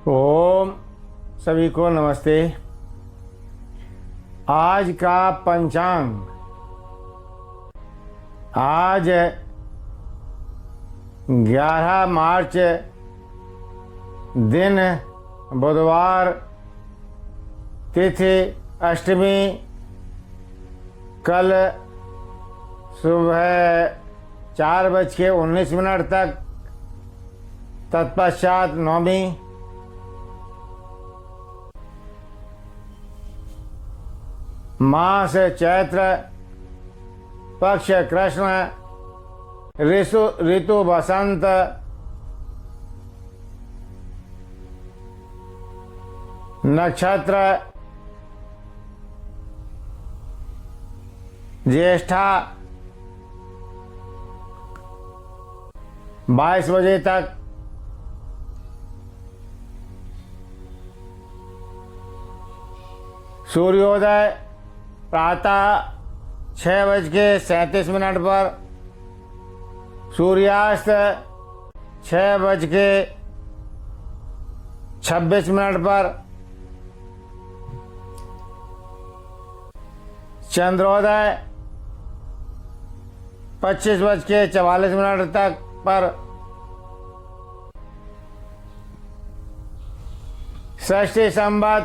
ओम सभी को नमस्ते। आज का पंचांग, आज 11 मार्च दिन बुधवार, तिथि अष्टमी, कल सुबह 4:19 तक, तत्पश्चात नौमी। मास चैत्र, पक्ष कृष्ण, ऋतु बसंत, नक्षत्र ज्येष्ठा 22 बजे तक, सूर्योदय प्रातः 6:37 पर, सूर्यास्त 6:26 पर, चंद्रोदय 25:44 तक पर, षष्ठी संवत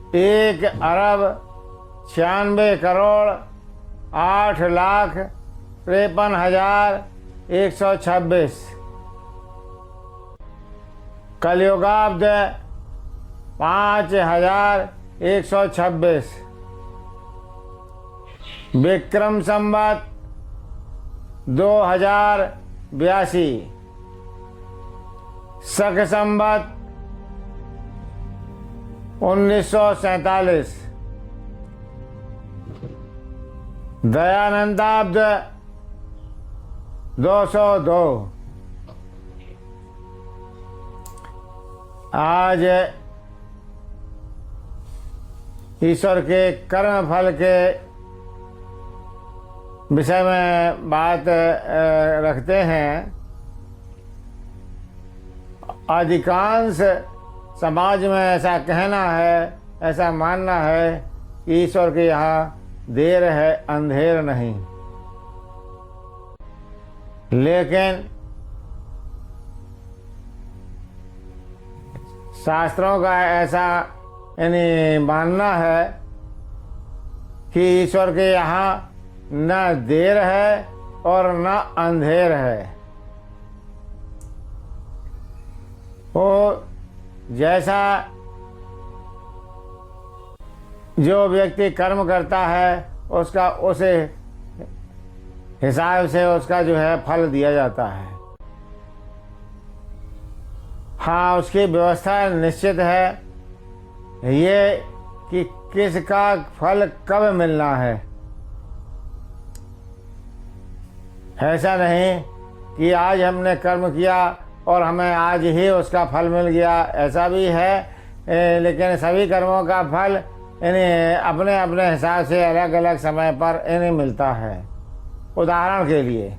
1,96,53,126। कलयुगाब्द 5,126। विक्रम संवत 2082। शक संवत 1947। दयानंदाब्द 202। आज ईश्वर के कर्म फल के विषय में बात रखते हैं। अधिकांश समाज में ऐसा कहना है, ऐसा मानना है कि ईश्वर के यहाँ देर है, अंधेर नहीं। लेकिन शास्त्रों का ऐसा यानी मानना है कि ईश्वर के यहाँ न देर है और न अंधेर है। वो जैसा जो व्यक्ति कर्म करता है उसका उसे हिसाब से उसका जो है फल दिया जाता है। हाँ, उसकी व्यवस्था निश्चित है, ये कि किसका फल कब मिलना है। ऐसा नहीं कि आज हमने कर्म किया और हमें आज ही उसका फल मिल गया, ऐसा भी है। लेकिन सभी कर्मों का फल इन्हें अपने अपने हिसाब से अलग अलग समय पर इन्हें मिलता है। उदाहरण के लिए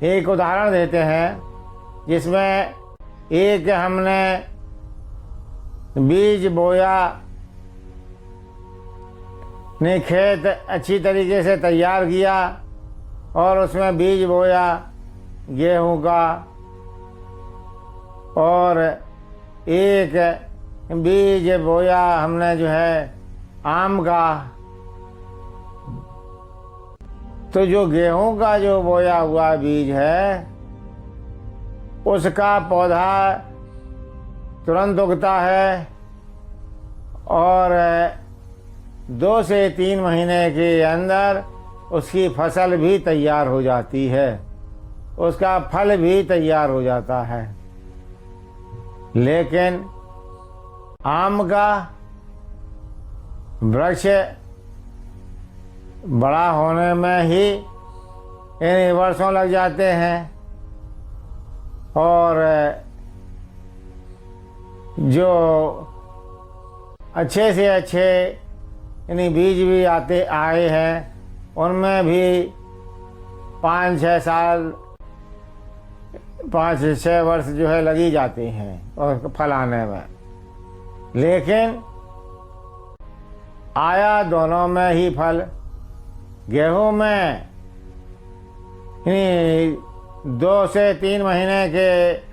एक उदाहरण देते हैं, जिसमें एक हमने बीज बोया, ने खेत अच्छी तरीके से तैयार किया और उसमें बीज बोया गेहूं का, और एक बीज बोया हमने जो है आम का। तो जो गेहूं का जो बोया हुआ बीज है उसका पौधा तुरंत उगता है और 2 से 3 महीने के अंदर उसकी फसल भी तैयार हो जाती है, उसका फल भी तैयार हो जाता है। लेकिन आम का वृक्ष बड़ा होने में ही इन वर्षों लग जाते हैं और जो अच्छे से अच्छे यानी बीज भी आए हैं उनमें भी 5-6 साल 5-6 वर्ष जो है लगी जाती हैं और फल आने में, लेकिन आया दोनों में ही फल। गेहूं में 2 से 3 महीने के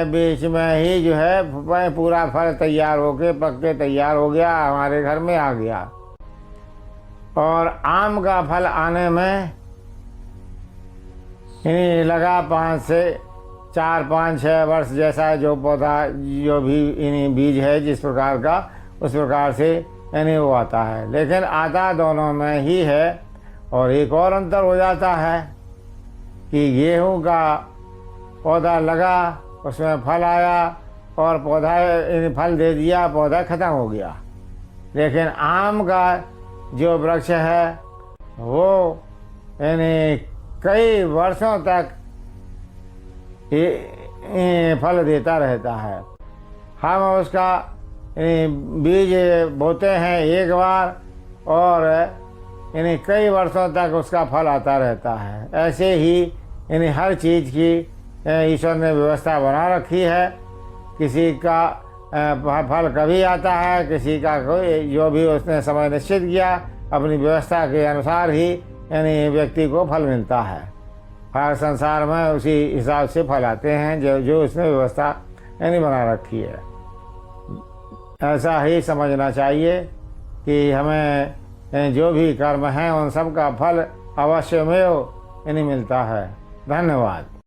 बीच में ही जो है पूरा फल तैयार होके पक के तैयार हो गया, हमारे घर में आ गया। और आम का फल आने में लगा 5 से 4, 5, 6 वर्ष, जैसा जो पौधा जो भी बीज है जिस प्रकार का, उस प्रकार से वो आता है। लेकिन आता दोनों में ही है। और एक और अंतर हो जाता है कि गेहूं का पौधा लगा, उसमें फल आया और पौधा फल दे दिया, पौधा ख़त्म हो गया। लेकिन आम का जो वृक्ष है वो कई वर्षों तक फल देता रहता है। हम उसका बीज बोते हैं एक बार और कई वर्षों तक उसका फल आता रहता है। ऐसे ही हर चीज़ की ईश्वर ने व्यवस्था बना रखी है। किसी का फल कभी आता है, किसी का कोई, जो भी उसने समय निश्चित किया अपनी व्यवस्था के अनुसार ही व्यक्ति को फल मिलता है। हर संसार में उसी हिसाब से फल आते हैं जो उसने व्यवस्था बना रखी है। ऐसा ही समझना चाहिए कि हमें जो भी कर्म हैं उन सब का फल अवश्य में मिलता है। धन्यवाद।